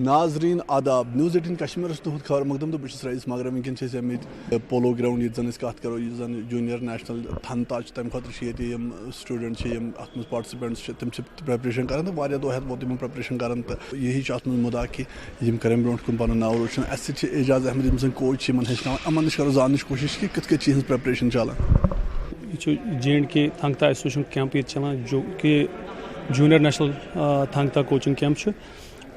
ناظرین آداب نیوز 18 کشمیر تہد خبر مقدم تو بس رئیس مگر ونکس آمت پولو گراؤنڈ یہ زن کت کرو یہ زن جونیئر نیشنل تھنتا تمہ خاطر یہ سٹوڈنٹ ات مز پارٹسپینٹس تم پریپریشن کران تو واریاہ دہ ہیتھ ووت تم پریپریشن کران تو یہی ات مز مدعا کہ کریں برو کن پن ناو روشن اس اعجاز احمد یم زن کوچ ہچن امن نش کرو زانچ کوشش کہ کت کت چیز پریپریشن چلان JNK تھنگتا ایسوسیشن کیمپ یہ چلان جو کہ junior national Thang-Ta coaching camp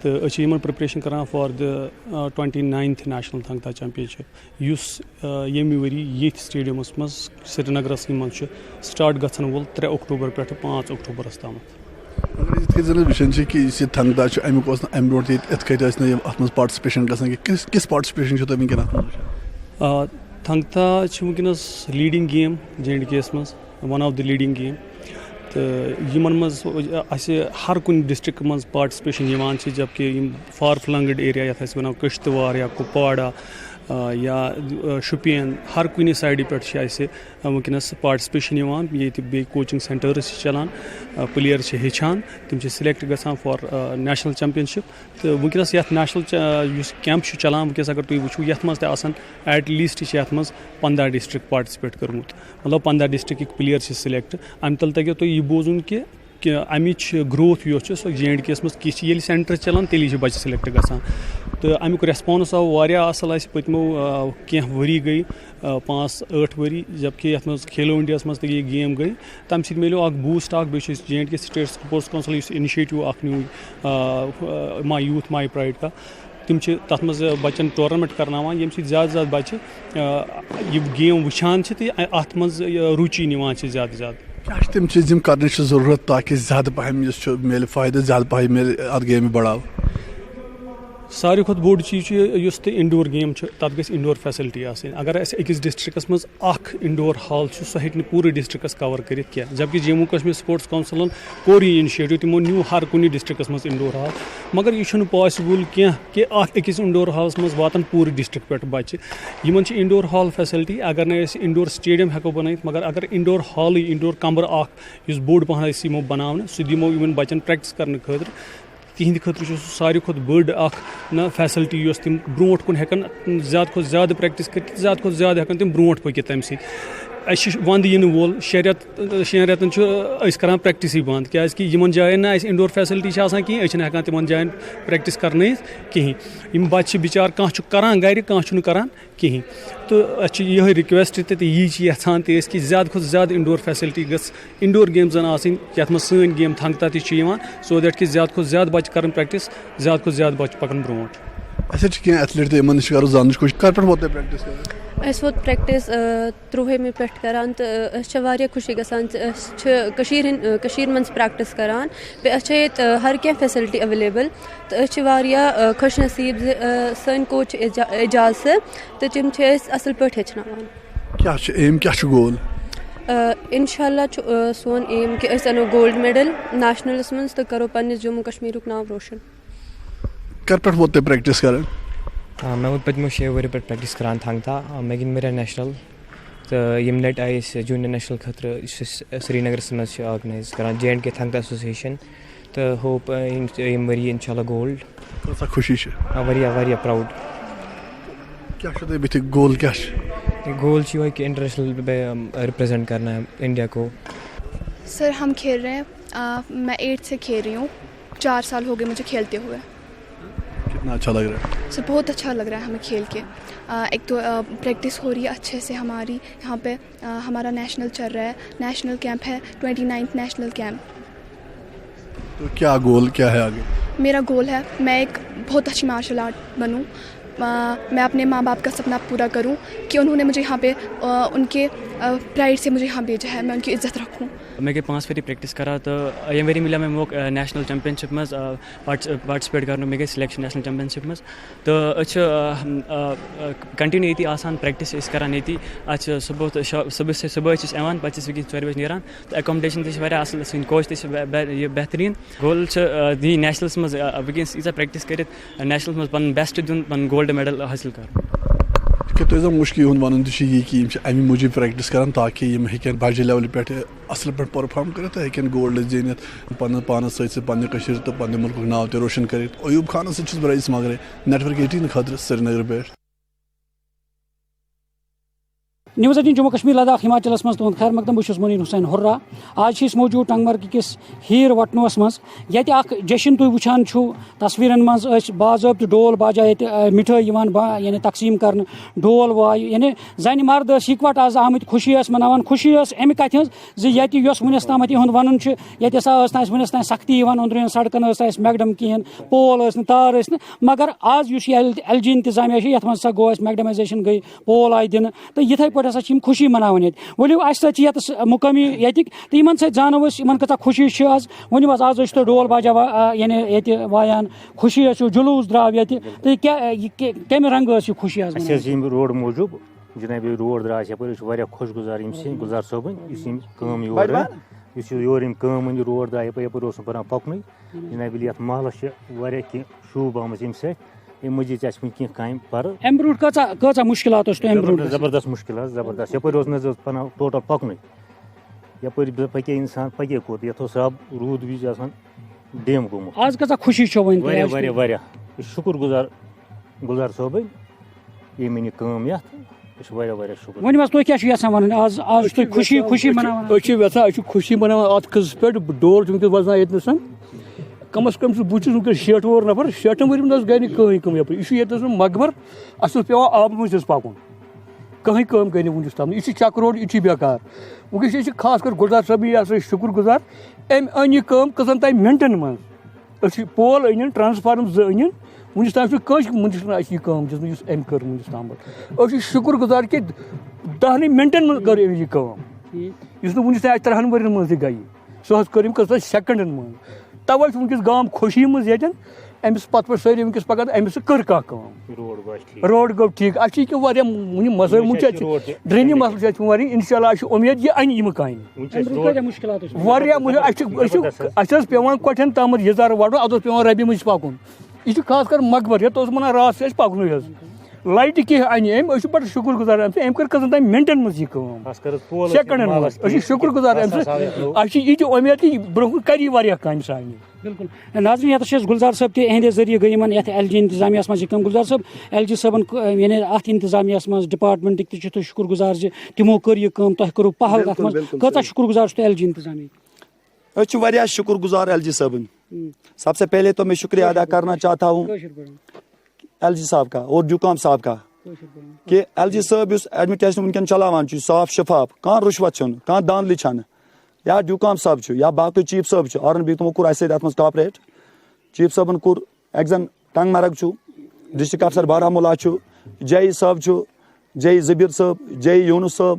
تو اچھے پریپریشن کران for the 29th national Thang-Ta championship یمہ وری یہ سٹیڈیمس مز سری نگرس مز سٹارٹ گھن وول 3 اکتوبر پہ 5 اکتوبرس تام. زن وچان کہ یہ تھنگتا امیک ام برو ات کت ات مز پارٹسپیشن گھان کس پارٹسپیشن تھی ونکس تھنگتا ونکس لیڈنگ گیم JNK یس مز one of the leading game تو یمن مز ہر کن ڈسٹرک مز پارٹسپیشن جبکہ فار فلنگڈ ایریا یتھ اس ونو کشتوار یا کپواڑہ یا شپین ہر کن سائڈ پہ ونکس پارٹسپیشن یہ بی کوچنگ سینٹرز چلان پلیر ہچان تم سلیکٹ گژھان فار نیشنل چیمپئن شپ تو ونکس یتھ نیشنل کیمپ چلان ونکس اگر تھی وچھو یتھ مز ایٹ لیسٹ یتھ مز 15 ڈسٹرک پارٹسپیٹ کرمت مطلب 15 ڈسٹرک پلیر سلیکٹ ام تل تگہ تھی یہ بوزن کہ امچ گروتھ یس سو JNK یس مز کس یل سینٹر چلان تیلی بچہ سلیکٹ گژھان تو امیک ریسپانس آو واریاہ اصل پتمو کینٛہہ وری گئی 5-8 وری جبکہ یتھ مز کھیلو انڈیاہس مز یہ گیم گئی تمہ سۭتۍ ملیو اکھ بوسٹ اکھ بیٚیہِ چھُ JNK سٹیٹ سپورٹس کونسل یُس انیشیٹو اکھ new my youth my pride کا تم تر مز بچن ٹورنامنٹ کرناوان یم سۭتۍ زیادٕ زیادٕ بچہ یہ گیم وچھان تو ات مز روچی نوان زیادہ زیادہ. کیا تم چیز کرنے ضرورت تاکہ زیادہ پہم ملے فائدہ زیادہ پہم ملے ات گیم بڑھاو. ساروی کھت بوڑ چیز اس انڈور گیم تک گھس انڈور فیسلٹی آسن اگر اس اکس ڈسٹرکس مز اخ انڈور ہال سہ ہیٚکہِ پورے ڈسٹرکس کور کرت کی جبکہ جموں کشمیر سپورٹس کونسلن کور یہ انیشیٹو تمو نیو ہر کن ڈسٹرکس مز انڈور ہال مگر یہ پاسبل کی کہ اکس انڈور ہالس مز واتن پورے ڈسٹرک پہ بچہ یمن انڈور ہال فیسلٹی اگر نا انڈور سٹیڈیم ہیکو بنائت مگر اگر انڈور ہال انڈور کمر اخ بوڑ پہن یمو بناونے سہ دمو یمن بچن پریکٹس کرنے خاطر تہند خاطر ساروی کھت بڑ اخ فیسلٹی یس تم برو کن ہیکن زیادہ کھت زیادہ پریکٹس کرت زیادہ کھت زیادہ ہیکن تم برو پکت تمہ سۭتۍ وند ین وول 6 رٮ۪تن کران پریکٹسے بند کیازکہ یمن جائن نا انڈور فیسلٹی کہیں اچھا ہیکان تمن جائن پریکٹس کرنٲیِتھ کہیں یم بچہ بچار کانٛہہ کران گھر کانٛہہ کران کہیں تو یہ رِکویسٹ تہ یہ یژھان تہ کہ زیادہ کھت زیادہ انڈور فیسلٹی گژھ انڈور گیمزن آسٕنۍ یتھ مز سٲنۍ گیم تھنگتا تہ سو دیٹ کہ زیادہ کھت زیادہ بچہ کرن پریکٹس زیادہ کھت زیادہ بچہ پکن برونٹ. اچھا کینٛہہ ایتھلیٹ تہ یمن نش کرو زانچ کوشش کر پہ ووت پریکٹس کران اس ووت پریکٹس 13 پہ کران تو اس واریاہ خوشی گژھان کشیر من پریکٹس کران اس ہر کی فیسلٹی اویلیبل تو اس واریاہ خوش نصیب سن کوچ اعجاز تو تم اصل پہ ہچناوان. کیا ایم کیا گول انشاء اللہ سون ایم کہ اس انو گولڈ میڈل نیشنلس من تو کرو پنس جموں کشمیرک ناو روشن. کر پہ ووت پریکٹس کران میں ووت پتمو 6 ؤری پہ پریکٹس کران تھنگتا مے گن میرا نیشنل تو یم لٹ آئی جونیئر نیشنل خاطر سری نگرس مز آرگنائز کران JNK تھنگتا ایسوسیشن تو ہوپ یم وری انشاء اللہ گولڈ. خوشی واریاہ واریاہ پراؤڈ. کیا بت گول کیا گول یہ کہ انٹرنیشنل ریپرزینٹ کرنا ہے انڈیا کو. سر ہم کھیل رہے ہیں میں 8 سے کھیل رہی ہوں 4 سال ہو گئے مجھے کھیلتے ہوئے. کتنا اچھا لگ رہا ہے سر بہت اچھا لگ رہا ہے ہمیں کھیل کے. ایک تو پریکٹس ہو رہی ہے اچھے سے ہماری یہاں پہ ہمارا نیشنل چل رہا ہے نیشنل کیمپ ہے 29th نیشنل کیمپ. تو کیا گول کیا ہے آگے؟ میرا گول ہے میں ایک بہت اچھی مارشل آرٹ بنوں میں اپنے ماں باپ کا سپنا پورا کروں کہ انہوں نے مجھے یہاں پہ ان کے پرائڈ سے مجھے یہاں بھیجا ہے میں ان کی عزت رکھوں. میں گئی 5 ؤری پریکٹس کران تو یم ؤری ملیو مےٚ موقع نیشنل چیمپئن شپ مز پارٹسپیٹ کرنُک مےٚ گٔے سلیکشن نیشنل چیمپئن شپ مز تو أسۍ چھِ کنٹِنیو ییٚتی آسان پریکٹس أسۍ کران ییٚتی اَتھ چھِ صبحٲے چھِ أسۍ یِوان پَتہٕ چھِ أسۍ وٕنکٮ۪ن 4 بجے نیران تہٕ ایکامڈیشن تہِ چھِ واریاہ اَصٕل سٲنۍ کوچ تہِ چھِ یہِ بہتریٖن. گول چھِ دی نیشنلس منٛز وٕنکٮ۪نس ییٖژاہ پریکٹس کٔرِتھ نیشنلس منٛز پنُن بیسٹ دیُن پنُن گولڈ میڈل حٲصِل کرُن. کہ تُہۍ زن مُشکہِ ہُنٛد وَنُن تہِ چھُ یی کہِ یِم چھِ اَمہِ موٗجوٗب پرٛٮ۪کٹِس کَران تاکہِ یِم ہیٚکن بَجہِ لیولہِ پٮ۪ٹھ اَصٕل پٲٹھۍ پٔرفارم کٔرِتھ تہٕ ہیٚکن گولڈ زیٖنِتھ پَنُن پانَس سۭتۍ سۭتۍ پنٛنہِ کٔشیٖرِ تہٕ پنٛنہِ مُلکُک ناو تہِ روشن کٔرِتھ. ایوٗب خانَس سۭتۍ چھُس بہٕ رئیٖس ماگرے, نیٹؤرک 18 خٲطرٕ سرینگرٕ پٮ۪ٹھ. نیوز 18 جموں کشمیر لداخ ہماچلس مز تہد خیر مقدم بہٕ چھُس منیٖر حُسین ہُرا. آج موجود ٹنگمرگ کس ہیٖر وٹنوس مز ییٚتہِ اکھ جشن تُہۍ وٕچھان چھُو تصویٖرن منٛز ٲسۍ باضٲبطہٕ ڈول باجا ییٚتہِ مِٹھٲے یِوان یعنی تقسیٖم کرنہٕ ڈول وایہِ یعنی زنہِ مرد ٲسۍ اِکوٹ آز آمٕتۍ خوشی ٲسۍ مناوان. خوشی ٲس اَمہِ کَتھِ ہٕنٛز زِ ییٚتہِ یۄس وُنیُس تامَتھ یِہُنٛد وَنُن چھُ ییٚتہِ ہسا ٲس نہٕ اَسہِ وُنیُس تام سختی یِوان أنٛدرِمٮ۪ن سڑکن ٲس نہٕ اَسہِ میکڈم کِہینۍ, پول ٲسۍ نہٕ, تار ٲسۍ نہٕ, مگر آز یُس یہِ ایل جی انتظامیہ چھُ یَتھ منٛز ہسا گوٚو اَسہِ میکڈمایزیشن گٔے, پول آیہِ دِنہٕ تہٕ یِتھٕے پٲٹھۍ ہسا چھِ یِم خوشی مناوان ییٚتہِ. ؤلِو اَسہِ سۭتۍ چھِ ییٚتَس مُقٲمی ییٚتِکۍ تہٕ یِمن سۭتۍ زانو أسۍ یِمن کۭژاہ خوشی چھِ آز. ؤنِو حظ آز ٲسۍ تُہۍ ڈول باجا یعنی ییٚتہِ وایان, خوشی ٲسِو, جلوٗس درٛاو ییٚتہِ تہٕ کَمہِ رنٛگہٕ ٲس یہِ خوشی آز؟ اَسہِ حظ ییٚمہِ روڈ موٗجوٗب جِناب یہِ روڈ درٛاو اَسہِ یَپٲرۍ أسۍ چھِ واریاہ خۄش گُزار ییٚمہِ سٕنٛدۍ گُلزار صٲبٕنۍ یُس یِم کٲم یور یُس یورٕ یِم کٲم أنۍ یہِ روڈ درٛاو یَپٲرۍ اوس نہٕ بَنان پَکنُے جِناب ییٚلہِ یَتھ محلَس چھِ واریاہ کینٛہہ شوٗب آمٕژ ییٚمہِ سۭتۍ اَمہِ مٔزیٖد چھِ اَسہِ وٕنہِ کینٛہہ کامہِ پَرٕ. اَمہِ برونٛٹھ کۭژاہ مُشکِلات اوس تۄہہِ اَمہِ برونٛٹھ؟ زبردست مُشکِل حظ زبردست. یَپٲرۍ اوس نہٕ حظ بَنان ٹوٹل پَکنُے, یَپٲرۍ پَکے اِنسان پَکے کوٚت, یَتھ اوس رب روٗد وِزِ آسان ڈیم گوٚمُت. آز کۭژاہ خوشی چھو وۄنۍ؟ واریاہ واریاہ واریاہ أسۍ چھِ شُکُر گُزار گُلزار صٲبٕنۍ ییٚمۍ أنۍ یہِ کٲم یَتھ, أسۍ چھِ واریاہ واریاہ شُکُر. ؤنِو حظ تُہۍ کیٛاہ چھِو یژھان وَنُن؟ آز چھِ تُہۍ خوشی مناوان. أسۍ چھِ یژھان أسۍ چھِ خوشی مناوان اَتھ قٕصس پٮ۪ٹھ. ڈول چھُ وٕنکیٚس وزان ییٚتہِ نَس کم از کم چھُس بہٕ چھُس وٕنکیٚس 60 وُہُر نفر. 60 ؤرۍ منٛز گٔے نہٕ کٕہٕنۍ کٲم یَپٲرۍ. یہِ چھُ ییٚتہِ نَس مقبر, اَسہِ اوس پیٚوان آبہٕ مٔنٛزۍ حظ پَکُن, کٕہٕنۍ کٲم گٔے نہٕ وٕنیُس تام. یہِ چھِ چک روڈ, یہِ چھِ بیکار. وٕنکیٚس چھِ خاص کر گُلزار صٲبٕنۍ یہِ ہسا شُکُر گُزار. أمۍ أنۍ یہِ کٲم کٔژَن تام مِنٹن منٛز. أسۍ چھِ پول أنِن, ٹرانسفارم 2 أنِن, وٕنیُس تام چھُنہٕ کٲنٛسہِ مٔنٛزِس نہٕ اَسہِ یہِ کٲم دِژمٕژ یُس أمۍ کٔر وٕنیُس تامَتھ. أسۍ چھِ شُکُر گُزار کہِ 10 مِنٹن منٛز کٔر أمۍ یہِ کٲم یُس نہٕ وٕنیُس تام اَسہِ 3 ؤرین منٛز تہِ گٔیے. سۄ حظ کٔر أمۍ کٔژَن سیکنڈن منٛز. تَوے چھُ وٕنکیٚس گام خوشی منٛز ییٚتٮ۪ن. أمِس پَتہٕ پٮ۪ٹھ سٲری وٕنکیٚس پَکان أمِس کٔر کانٛہہ کٲم. روڈ گوٚو ٹھیٖک. اَسہِ چھِ ییٚکیٛاہ واریاہ وٕنہِ مسٲیِل وٕنہِ چھِ اَسہِ ڈرٛینیج مسلہٕ چھِ اَسہِ واریاہ. اِنشاء اللہ اَسہِ چھِ اُمید یہِ اَنہِ یِمہٕ کامہِ واریاہ. اَسہِ ٲس پیٚوان کۄٹھٮ۪ن تامَتھ یِزار وَڑُن, اَدٕ اوس پیٚوان رَبہِ مٔنٛزۍ پَکُن. یہِ چھُ خاص کر مقبر, یَتھ اوس وَنان راتھ چھُ اَسہِ پَکنُے حظ. لایٹہِ کینٛہہ اَنہِ أمۍ, أسۍ چھِ بَڑٕ شُکُر گُزار اَمہِ سۭتۍ. أمۍ کٔر کٔژَن تام مِنٹن منٛز یہِ کٲم, سیکنڈن منٛز. أسۍ چھِ شُکُر گُزار اَمہِ سۭتۍ. اَسہِ چھِ یہِ تہِ اُمید کہِ برونٛہہ کُن کَرِ یہِ واریاہ کامہِ سانہِ. بالکل ناظریٖن, ییٚتَس چھِ أسۍ گُلزار صٲب تہِ اہنٛدِ ذٔریعہٕ گٔے یِمن یَتھ ایل جی انتظامیہس منٛز یہِ کٲم. گُلزار صٲب, ایل جی صٲبن یعنی اَتھ انتظامیہس منٛز ڈپارٹمنٹٕکۍ تہِ چھِو تُہۍ شُکُر گُزار زِ تِمو کٔر یہِ کٲم, تۄہہِ کوٚروٕ پہل اَتھ منٛز. کۭژاہ شُکُر گُزار چھُو تُہۍ ایل جی انتظامیہ؟ أسۍ چھِ واریاہ شُکُر گُزار ایل جی صٲبٕنۍ. سب سے پہلے تو میں شکریہ ادا کرنا چاہتا ہوں ایل جی صاحب کا اور جوکام صاحب کا کہ ایل جی صٲب یُس ایڈمنسٹریشن ونکیٚن چلاوان چھُ صاف شفاف, کانٛہہ رُشوت چھُنہٕ, کانٛہہ دانٛدلی چھنہٕ. یا جوکام صٲب چھُ یا باقٕے چیف صٲب چھُ, آر این بی تِمو کوٚر اَسہِ سۭتۍ اَتھ منٛز کاپریٹ. چیف صٲبن کوٚر ایٚگزن ٹنگ مرگ چھُ, ڈسٹرک افسر بارہمولہ چھُ, جے صٲب چھُ, جے زبیٖر صٲب, جے یوٗنس صٲب,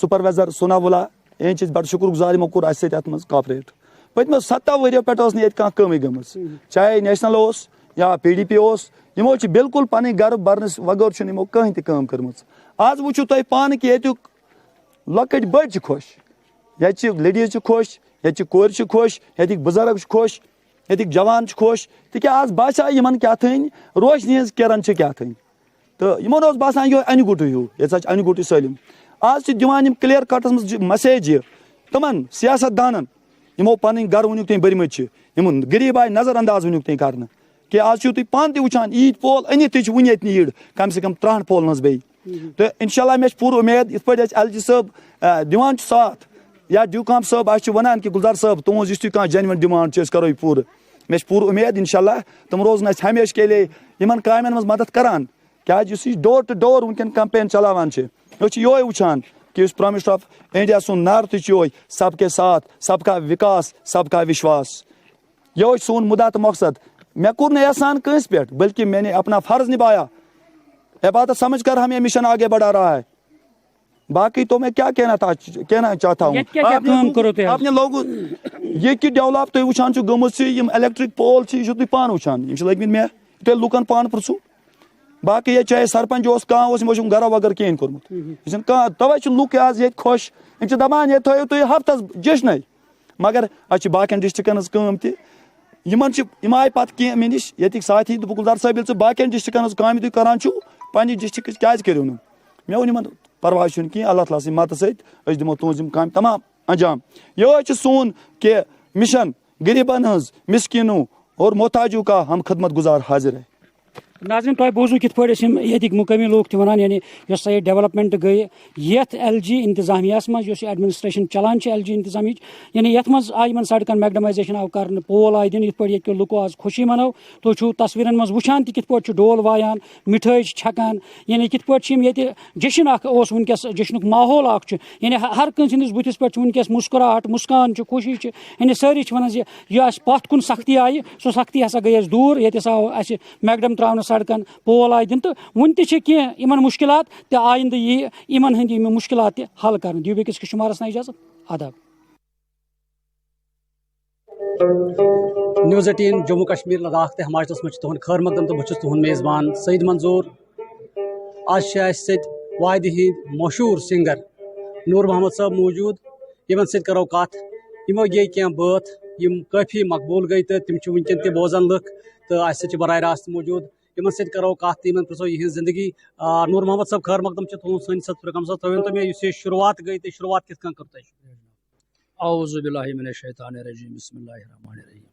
سپروایزر سوناولا, یِہنٛدۍ چھِ أسۍ بڑٕ شُکُر گُزار, یِمو کوٚر اَسہِ سۭتۍ اَتھ منٛز کاپریٹ. پٔتمیو 17 ؤرۍیو پٮ۪ٹھ ٲس نہٕ ییٚتہِ کانٛہہ کٲمٕے گٔمٕژ, چاہے نیشنل اوس یا پی ڈی پی اوس. یِمو چھِ بالکل پنٕنۍ گرٕ برنس وغٲر چھُنہٕ یِمو کٕہٕنۍ تہِ کٲم کٔرمٕژ. آز وٕچھِو تُہۍ پانہٕ کہِ ییٚتیُک لۄکٕٹۍ بٔڑۍ چھِ خۄش, ییٚتہِ چھِ لیڈیٖز چھِ خۄش, ییٚتہِ چھِ کورِ چھِ خۄش, ییٚتِکۍ بُزرگ چھِ خۄش, ییٚتِکۍ جوان چھِ خۄش. تِکیٛازِ آز باسیٛو یِمن کیٛاہ تھٲنۍ روشنی ہٕنٛز کِرن چھِ کیٛاہ تھٲنۍ. تہٕ یِمن اوس باسان یِہوے اَنہِ گوٚٹُے ہیوٗ, ییٚتہِ ہسا چھِ اَنہِ گوٚٹُے سٲلِم. آز چھِ دِوان یِم کٕلیر کٹس منٛز مسیج یہِ تِمن سیاست دانن یِمو پنٕنۍ گرٕ وٕنیُک تانۍ بٔرمٕتۍ چھِ, یِمن غریٖب آیہِ نظر انداز وٕنیُک تانۍ کرنہٕ. کہِ آز چھِو تُہۍ پانہٕ تہِ وٕچھان عیٖد پول أنِتھ تہِ چھِ وُنہِ ییٚتہِ نیٖڈ کم سے کم 30 پولن ہٕنٛز بیٚیہِ. تہٕ اِنشاء اللہ مےٚ چھِ پوٗرٕ اُمید یِتھ پٲٹھۍ اَسہِ ایل جی صٲب دِوان چھُ ساتھ یا ڈیوٗکام صٲب اَسہِ چھُ وَنان کہِ گُلزار صٲب تُہُنٛز یُس تہِ کانٛہہ جینوَن ڈِمانڈ چھِ أسۍ کرو یہِ پوٗرٕ. مےٚ چھِ پوٗرٕ اُمید اِنشاء اللہ تِم روزن اَسہِ ہمیشہٕ کے لیے یِمن کامٮ۪ن منٛز مدد کران. کیٛازِ یُس یہِ ڈور ٹُو ڈور وٕنکیٚن کمپین چلاوان چھِ, أسۍ چھِ یِہوے وٕچھان کہِ یُس پرٛایم مِنسٹر آف انڈیا سُنٛد نعرٕ تہِ چھُ یِہوے سب کے ساتھ سب کا وِکاس سب کا وشواس. یِہوے چھُ سون مُدا تہٕ مقصد. مےٚ کوٚر نہٕ احسان کٲنٛسہِ پٮ۪ٹھ بلکہِ میں نے اپنا فرض نبھایا. عبادت سمجھ کر ہم یہ مشن آگے بڑھا رہا ہے. باقی تو میں کیا کہنا چاہتا ہوں, آپ نے لوگوں یہ کہ ڈیولپ تُہۍ وٕچھان چھُو گٔمٕژ چھِ یِم الیکٹرک پول چھِ, یہِ چھُو تُہۍ پانہٕ وٕچھان, یِم چھِ لٔگمٕتۍ مےٚ تُہۍ لُکن پانہٕ پرژھو. باقٕے ییٚتہِ چاہے سرپنچ اوس کانٛہہ اوس, یِمو چھُنہٕ گرا وغٲر کِہینۍ کوٚرمُت. یہِ چھُنہٕ کانٛہہ, تَوے چھِ لُکھ آز ییٚتہِ خۄش. یِم چھِ دپان ییٚتہِ تھٲیِو تُہۍ ہفتس جشنٕے, مگر اَسہِ چھِ باقین ڈسٹرکن ہٕنٛز کٲم تہِ. یِمن چھِ یِم آیہِ پتہٕ کینٛہہ مےٚ نِش ییٚتِکۍ ساتھی, دوٚپُکھ گُلزار صٲب ییٚلہِ ژٕ باقین ڈسٹرکن ہٕنٛز کامہِ تُہۍ کران چھِو پنٛنہِ ڈِسٹرکٕچ کیٛازِ کٔرِو نہٕ مےٚ ووٚن یِمن پرواے چھُنہٕ کینٛہہ اللہ تعالیٰ سٕنٛدِ مدتہٕ سۭتۍ أسۍ دِمو تُہٕنٛز یِم کامہِ تمام انجام یِہوے چھُ سون کہِ مِشن غریٖبن ہٕنٛز مسکیٖنو اور محتاجو کا ہم خدمت گزار حاضر ہے. ناظرین تۄہہِ بوٗزوٕ کِتھ پٲٹھۍ ٲسۍ یِم ییٚتِکۍ مُقٲمی لوٗکھ تہِ وَنان یعنی یۄس سا یہِ ڈیولپمنٹ گٔیہِ یَتھ ایل جی انتظامیہس منٛز یۄس یہِ ایڈمنسٹریشن چلان چھِ ایل جی انتظامیہٕچ یعنی یَتھ منٛز آیہِ یِمن سڑکن میگڈمایزیشن آو کرنہٕ پول آیہِ دِنہٕ یِتھ پٲٹھۍ ییٚتہِ کیو لُکو آز خوشی منٲو تُہۍ چھِو تصویٖرن منٛز وٕچھان تہِ کِتھ پٲٹھۍ چھُ ڈول وایان مِٹھٲے چھِ چھکان یعنی کِتھ پٲٹھۍ چھِ یِم ییٚتہِ جشن اکھ اوس وٕنکیٚس جشنُک ماحول اکھ چھُ یعنی ہر کٲنٛسہِ ہٕنٛدِس بٕتھِس پٮ۪ٹھ چھُ وٕنکیٚس مُسکراہٹ مُسکان چھُ خوشی چھِ یعنی سٲری چھِ وَنان زِ یہِ اَسہِ پتھ کُن سختی آیہِ سۄ سختی ہسا گٔے اَسہِ دوٗر ییٚتہِ ہسا آو اَسہِ میگڈم تراونہٕ سڑکن پول آیہِ دِنہٕ تہٕ وُنہِ تہِ چھِ کینٛہہ یِمن مُشکِلات تہٕ آیندٕ یی یِمن ہٕنٛدۍ یِم مُشکِلات تہِ حل کرنہٕ دِیِو بیٚکِس شُمارس تام اِجازت آداب. نیوز 18 جموں کشمیر لداخ تہٕ ہماچلس منٛز چھُ تُہُنٛد خٲر مقدم تہٕ بہٕ چھُس تُہُنٛد میزبان سعید منظوٗر. آز چھِ اَسہِ سۭتۍ وادِ ہٕنٛدۍ مشہوٗر سِنگر نوٗر محمد صٲب موٗجوٗد یِمن سۭتۍ کرو کتھ یِمو گے کینٛہہ بٲتھ یِم کٲفی مقبوٗل گٔے تہٕ تِم چھِ وٕنکیٚن تہِ بوزان لُکھ تہٕ اَسہِ سۭتۍ چھِ براہ راست موٗجوٗد یِمن سۭتۍ کرو کتھ تہٕ یِمن پرژھو یِہنٛز زندگی. نوٗر محمد صٲب خٲر مقدم چھُ تُہُنٛد سٲنِس اتھ پروگرامس منٛز. تُہۍ ؤنۍتو مےٚ یُس یہِ شروعات گٔے تہٕ شروعات کِتھ کٔنۍ کٔر تۄہہِ؟ اعوذ باللہ من الشیطان الرجیم بسم اللہ الرحمن الرحیم.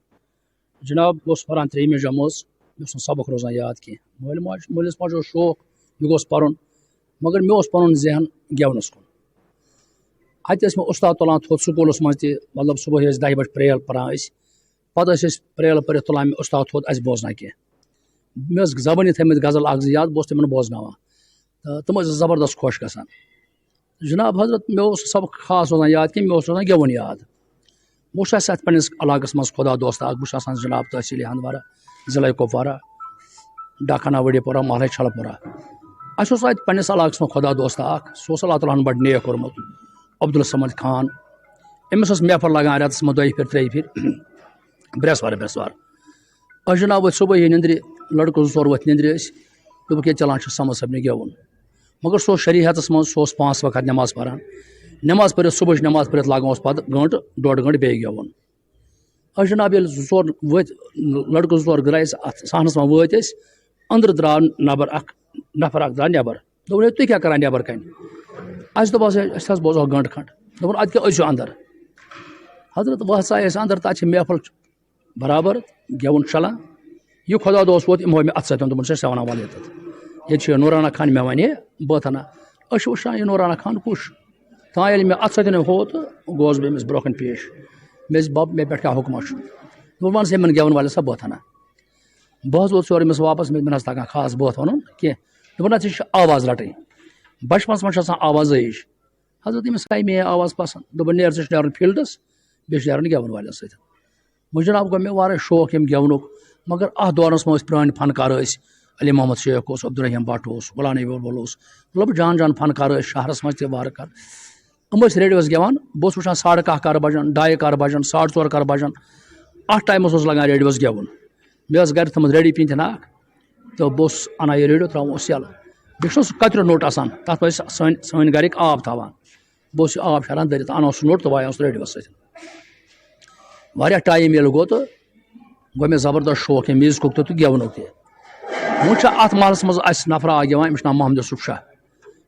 جناب بہٕ اوسُس پران 3مہِ جمٲژ مےٚ اوس نہٕ سبق روزان یاد کینٛہہ مٲلِس ماجہِ اوس شوق یہِ گوٚژھ پرُن مگر مےٚ اوس پنُن ذہن گٮ۪ونس کُن. اَتہِ ٲسۍ مےٚ اُستاد تُلان تھوٚد سکوٗلس منٛز تہِ مطلب صبحٲے ٲسۍ 10 بجہِ پرٛیل پران أسۍ پتہٕ ٲسۍ أسۍ پرٛیل پٔرِتھ تُلان مےٚ اُستاد تھوٚد اَسہِ بوزناو کینٛہہ. مےٚ ٲس زبٲنی تھٲیمٕتۍ غزل اکھ زٕ یاد بہٕ اوسُس تِمن بوزناوان تہٕ تِم ٲسۍ زبردست خۄش گژھان. جناب حضرت مےٚ اوس سبق خاص روزان یاد کینٛہہ مےٚ اوس روزان گٮ۪وُن یاد. وۄنۍ چھُ اَسہِ اَتھ پنٛنِس علاقس منٛز خۄدا دوست اکھ بہٕ چھُس آسان جناب تحصیٖل ہندوارا ضلعے کۄپوارا ڈاکھانا وڑی پورہ محلے چھلہٕ پورہ. اَسہِ اوس اَتہِ پنٛنِس علاقس منٛز خۄدا دوست اکھ سُہ اوس اللہ تعالیٰ ہن بڑٕ نیک کوٚرمُت عبدالصمد خان. أمِس ٲس محفل لگان رٮ۪تس منٛز 2 پھِرِ 3 پھِرِ برٛٮ۪سوار أسۍ جناب ؤتھۍ صبحٲے نِندرِ لڑکہٕ 2-4 ؤتھۍ نِندرِ أسۍ دوٚپُکھ ییٚتہِ چلان چھُ سمد صٲبنہِ گٮ۪وُن مگر سُہ اوس شریعتس منٛز سُہ اوس 5 وقت نٮ۪ماز پران نٮ۪ماز پٔرِتھ صبحٕچ نٮ۪ماز پٔرِتھ لاگان اوس پتہٕ 1-1.5 گٲنٛٹہٕ بیٚیہِ گٮ۪وُن. أسۍ جناب ییٚلہِ 2-4 ؤتھۍ لڑکہٕ 2-4 درٛاے أسۍ اَتھ صحنس منٛز وٲتۍ أسۍ أنٛدرٕ درٛاو نفر اکھ درٛاو نٮ۪بر دوٚپُن ہے تُہۍ کیٛاہ کران نٮ۪بر کَنہِ اَسہِ دوٚپ أسۍ حظ بوزہو 1 گٲنٛٹہٕ کھنٛڈ دوٚپُن اَدٕ کیٛاہ أژِو اندر. حضرت وۄنۍ ژاے أسۍ اندر تَتہِ چھِ محفل برابر گٮ۪وُن چلان یہِ خۄدا دوست ووت أمۍ ہوو مےٚ اَتھٕ سۭتۍ دوٚپُن ژےٚ وَنان وَلہٕ ییٚتٮ۪تھ ییٚتہِ چھُ نوٗرانا خان مےٚ وَنے بٲتھا أسۍ چھِ وٕچھان یہِ نوٗرانا خان کُس چھُ تام ییٚلہِ مےٚ اَتھٕ سۭتۍ ہوو تہٕ گوس بہٕ أمِس برونٛہہ کَنہِ پیش مےٚ ٲسۍ بب مےٚ پٮ۪ٹھ کیٛاہ حُکما چھُ دوٚپُن وَن سا یِمن گٮ۪وَن والٮ۪ن سا بٲتھا بہٕ حظ ووتُس یورٕ أمِس واپس مےٚ حظ تگان خاص بٲتھ وَنُن کینٛہہ دوٚپُن اَتھ ژےٚ چھِ آواز رَٹٕنۍ بچپنس منٛز چھِ آسان آواز ٲیِج حضرت أمِس آیہِ مےٚ آواز پسنٛد دوٚپُن نیر ژےٚ چھُ نیرُن فیٖلڈس بیٚیہِ چھُ نیرُن گٮ۪وَن والٮ۪ن سۭتۍ. وۄنۍ جناب گوٚو مےٚ واریاہ شوق ییٚمہِ گٮ۪ونُک مگر اَتھ دورس منٛز ٲسۍ پرٛٲنۍ فنکار ٲسۍ علی محمد شیخ اوس عبدالرحیٖم بٹ اوس غلام نبی بلبل اوس مطلب جان فنکار ٲسۍ شہرس منٛز تہِ واریاہ کار یِم ٲسۍ ریڈیوس گٮ۪وان بہٕ اوسُس وٕچھان 1:30 کر بجان 2 کر بجان 4:30 کر بجان اَتھ ٹایمس اوس لگان ریڈیوس گٮ۪وُن مےٚ ٲس گرِ تھٲومٕژ ریڈی پیٖنتِن اکھ تہٕ بہٕ اوسُس اَنان یہِ ریڈیو تراوان اوس یَلہٕ بیٚیہِ چھُنہ سُہ کتریو نوٚٹ آسان تتھ منٛز ٲسۍ سٲنۍ گرِکۍ آب تھاوان بہٕ اوسُس یہِ آب شیران دٔرِتھ اَنان سُہ نوٚٹ تہٕ وایان سُہ ریڈیوس سۭتۍ. واریاہ ٹایم ییٚلہِ گوٚو تہٕ گوٚو مےٚ زبردست شوق یہِ میوٗزکُک تہِ تہٕ گٮ۪ونُک تہِ. وۄنۍ چھُ اَتھ محلس منٛز اَسہِ نفرا اکھ گٮ۪وان أمِس چھُ ناو محمد یوٗسف شاہ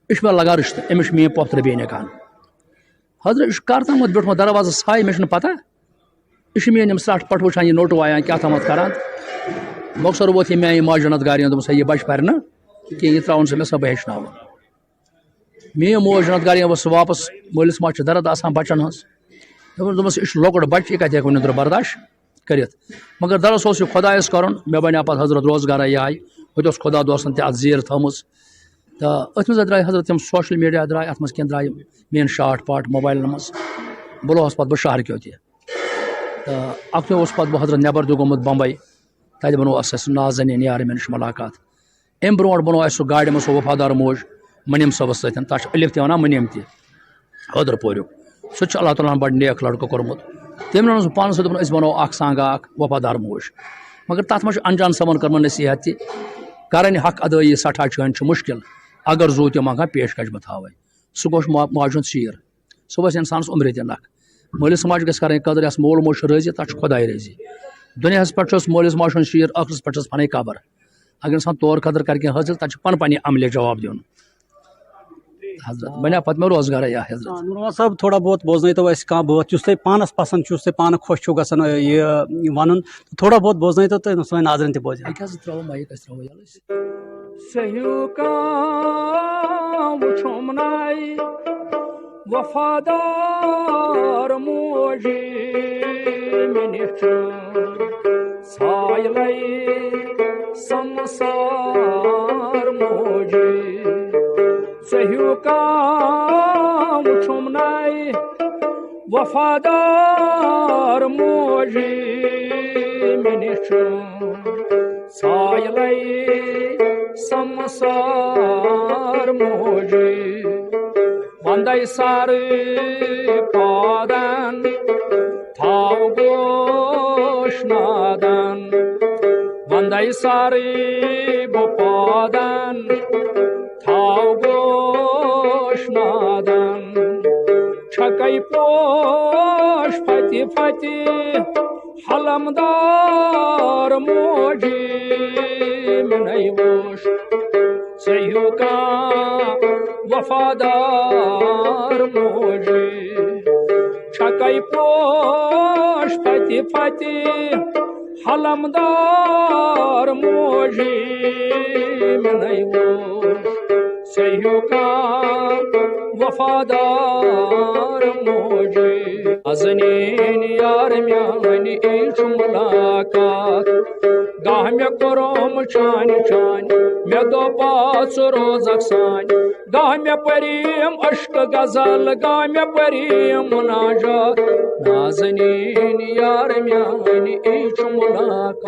یہِ چھُ مےٚ لگان رِشتہٕ أمِس چھُ میٲنۍ پۄپھتٕر بیٚنہِ کَن حضرت یہِ چھُ کر تامَتھ بیوٗٹھمُت دروازس سایہِ مےٚ چھُنہٕ پتہ یہِ چھُ میٲنۍ یِم سرٛٹھ پٹھ وٕچھان یہِ نوٚٹ وایان کیٛاہ تامَتھ کران مۄخصر ووت یہِ میانہِ ماجہِ جنت گارین دوٚپمَس ہے یہِ بچہِ پرِ نہٕ کینٛہہ یہِ تراوُن سا مےٚ سۄ بہٕ ہیٚچھناوُن. میٲنۍ موج جنت گارین ؤژھ واپس مٲلِس ماجہِ چھِ درد آسان بچن ہٕنٛز دوٚپمَس یہِ چھُ لۄکُٹ بچہِ یہِ کتہِ ہیٚکو نیٚنٛدٕر برداشت کٔرِتھ مگر دراصل اوس یہِ خۄدایس کرُن مےٚ بنیو پتہٕ حضرت روزگارا یِہے ہوٚتہِ اوس خۄدا دوستن تہِ اَتھ زیٖر تھٲومٕژ تہٕ أتھۍ منٛز درٛاے حضرت تِم سوشل میٖڈیا درٛاے اَتھ منٛز کینٛہہ درٛاے میٲنۍ شاٹ پاٹ موبایلن منٛز بُلوہس پتہٕ بہٕ شہرکیو تہِ تہٕ اکھ دۄہ اوس پتہٕ بہٕ حضرت نٮ۪بر تہِ گوٚمُت بمبے تتہِ بنوو اَسہِ نازنیٖن یارٕ مےٚ نِش مُلاقات اَمہِ برونٛٹھ بنوو اَسہِ سُہ گاڑِ منٛز سُہ وفادار موج مٔنیٖم صٲبس سۭتۍ تتھ چھُ الف تہِ وَنان مٔنیٖم تہِ حٲدر پوریُک سُہ تہِ چھُ اللہ تعالیٰ ہن بڑٕ نیک لڑکہٕ کوٚرمُت تٔمۍ ووٚن سُہ پانس سۭتۍ دوٚپُن أسۍ بناوو اکھ سانگا اکھ وفادار موج مگر تتھ منٛز چھُ انجان صٲبن کٔرمٕژ نصیحت تہِ کرٕنۍ حق ادٲیی سٹھاہ چٲنۍ چھُ مُشکِل اگر زوٗ تہِ منٛگہا پیش کش بہٕ تھاوے سُہ گوٚو ماجہِ ہُنٛد شیٖر سُہ وَسہِ اِنسانس عُمرِ تہِ نکھ مٲلِس ماجہِ گژھِ کَرٕنۍ قدر یَس مول موج چھُ رٲضی تتھ چھُ خۄداے رٲضی دُنیاہس پٮ۪ٹھ چھُس مٲلِس ماجہِ ہُنٛد شیٖر ٲخرس پٮ۪ٹھ چھس پنٕنۍ قبر اگر انسان طور قدر کر حاصل تک پن پنہ عملے جواب دن حضرت بنیا پتہ میں روزگار یا حضرت نور صاحب تھوڑا بہت بوزنو اس بات اس پانس پسند اس پانہ خوش چھو گھان یہ ون تھوڑا بہت بوزنو تو سن ناظرین تہ بوزن ترو مائک ترو صحیح کام وچھم نائی وفادار موجی منچ سایلے سمسار موجی صحیح کام وچھم نائی وفادار موجی منچ سایلے سمسار موجی وندے سار پادن تھاو گوش نادن وندے سار پادن تھاو گوش نادن چھکے پوش پھتی پھتی حلمدار موجی منئی ووش صحیح کا وفادار موجی چھکے پوش پھتی پھتی حلمدار موجی منئی ووش صحیح کا وفادار موجی ازنین یار میانی ایچ ملاقات گاہ میں کرم چان چان میں دو پاس روزک سان گاہ میں پریم عشق غزل گاہ میں پریم مناجات نازنین یار میانی ایچ ملاقات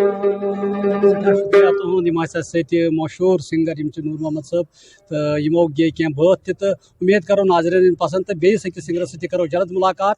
ست مشہور سنگر نور محمد صاحب تو یمو گے کی بات تو امید کرو ناظرین پسند تو بیس اکس سنگرس ست کرو جلد ملاقات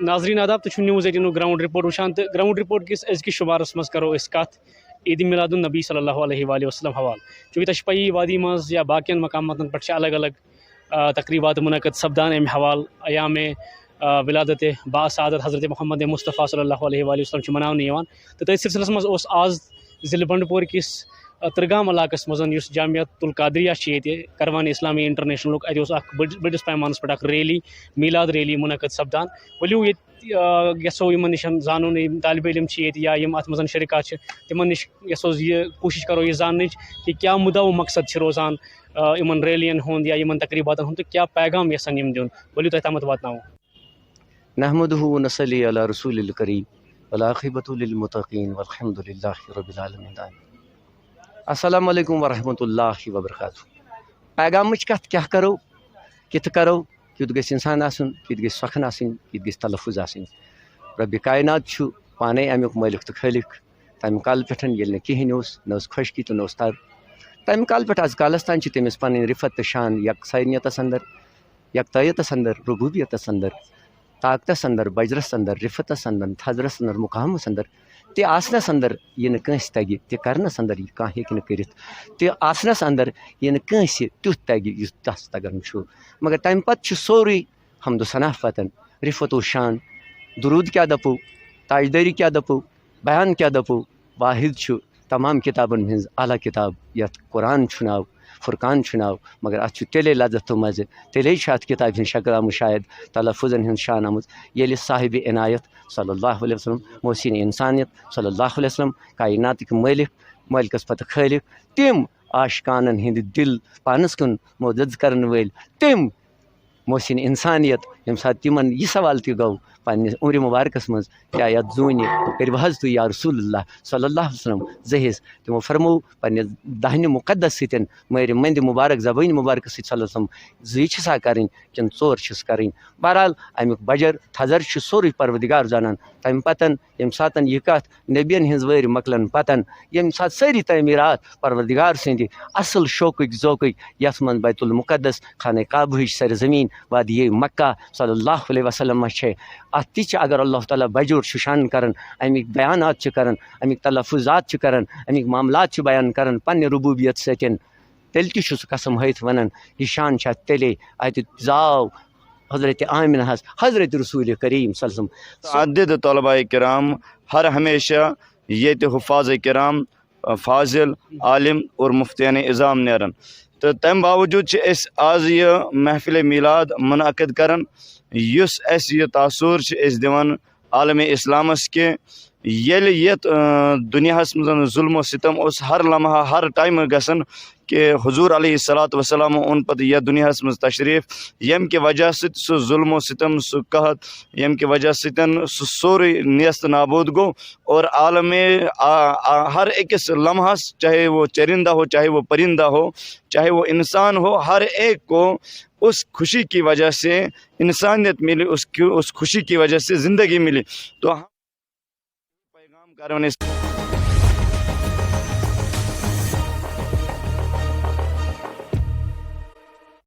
ناظرین آداب تو نیوز 18 گراؤنڈ رپورٹ وچان تو گراؤنڈ رپورٹ کس ازکس شمارس مز کرو اس کت عید میلاد النبی صلی اللہ علیہ وآلہ وسلم حوالہ چونکہ تہ پی وادی مز یا باقین مقاماتن پہ الگ الگ تقریبات منعقد سپدان ام حوالہ ایام ولادت باسعادت حضرت محمد مصطفیٰ صلی اللہ علیہ وآلہ وسلم مناؤن تو تھی سلسلس مز آز ضلع بنڈپور کس ترگام علاقس مز جامعۃ القادریہ یہ کروان اسلامی انٹرنیشنل ات بڑس پیمانس پہ ریلی میلاد ریلی منعقد سپدان ولو یسو ان نش زان طالب علم یا ات مز شرکات تمن نش یسو یہ کوشش کرو یہ زان کہ کیا مدعا و مقصد روزان ان ریلین ہند یا ان تقریبات ہند تو کیا پیغام یسان دن ولو تہ تامت واتناو نحمده ونصلي على رسول الكريم والعاقبة للمتقين والحمد لله رب العالمين. السلام علیکم ورحمۃ اللہ وبرکاتہ. پیغام کت کیا کرو کت کرو کت گھ انسان آسن کت گھ سخن آسن کت گھ تلفظ آسن. رب کائنات پانے امیک مالک تو خالق تمہ کال پہ یل کہین نہ خشکی تو نہ تر تمہ کال پہ از کالس تان تمس پن رفت تو شان یکسانیتس اندر یکتایتس اندر ربوبیتس اندر طاقتس اندر بجرس اندر رفتس اندر تھزرس اندر مقامس اندر تہ آسنس اندر یہ کنس تگہ تہ کرنس اندر یہ کھانا ہیکہ کرت تہ آسنس اندر یہ کنس تیت تگہ یس تس تگان مگر تمہ پتہ سوری حمد و ثنا پتن رفت و شان درود کیا دپو تاجداری کیا دپو بیان کیا دپو واحد تمام کتابن ہز اعلیٰ کتاب یت قرآن ناو فرقان ناو مگر ات تیلے لذت تو مزہ تیلے ات کتاب ہند شکل آمت شاید تلفظن ہند شان آمت یل صاحب عنایت صلی اللہ علیہ وسلم محسن انسانیت صلی اللہ علیہ وسلم کائنات مالک مالکس پتہ خالق تم عاشقانن ہند دل پانس کن مدد کرن ول تم محسن انسانیت یم سات تمن یہ سوال تہ گو پنس عمر مبارکس مز کیا یت زونہ کرو حض تو یا رسول اللہ صلی اللہ علیہ وسلم زہز تمو فرمو پنس دہنہ مقدس ستن مر مند مبارک زبان مبارک صلی اللہ علیہ وسلم زی چھسا کریں کن ژور چھس کریں. بہرحال امیک بجر تھزر سوری پروردگار زانان تمہ پتن یم ساتن یہ کت نبین ہز ور مکلن پتن یم سات ساری تعمیرات پروردگار سند اصل شوقک ذوقک یت من بیت المقدس خانہ کعبہ سرزمین وادی مکہ صلی اللہ علیہ وسلم ات تہ اگر اللہ تعالیٰ بجور شان کران امیک بیانات کران امیک تلفظات کران امیک معاملات بیان کران پنہ ربوبیت ستن تیل تہ سہ قسم ہیت ونان یہ شان تیلے ات زاو حضرت آمنہ حضرت رسول کریم صلی اللہ علیہ وسلم. عدد طلباء کرام ہر ہمیشہ یہ حفاظ کرام فاضل عالم اور مفتیان اعظام نیران تو تم باوجود اس آز یہ محفل میلاد منعقد کران یس اس یہ تاثر اس دان عالم اسلامس کہ یل یت دنیاس مز ظلم و ستم اس ہر لمحہ ہر ٹائم گژھان کہ حضور علیہ الصلاۃ والسلام اون پتہ یہ دنیاس مز تشریف یم کہ وجہ سہ ظلم و ستم سہ قحط یم کہ وجہ ستن سہ سوری نیست نابود گو اور عالم ہر اکس لمحس چاہے وہ چرندہ ہو چاہے وہ پرندہ ہو چاہے وہ انسان ہو ہر ایک کو اس خوشی کی وجہ سے انسانیت ملی اس خوشی کی وجہ سے زندگی ملی. تو پیغام کرنے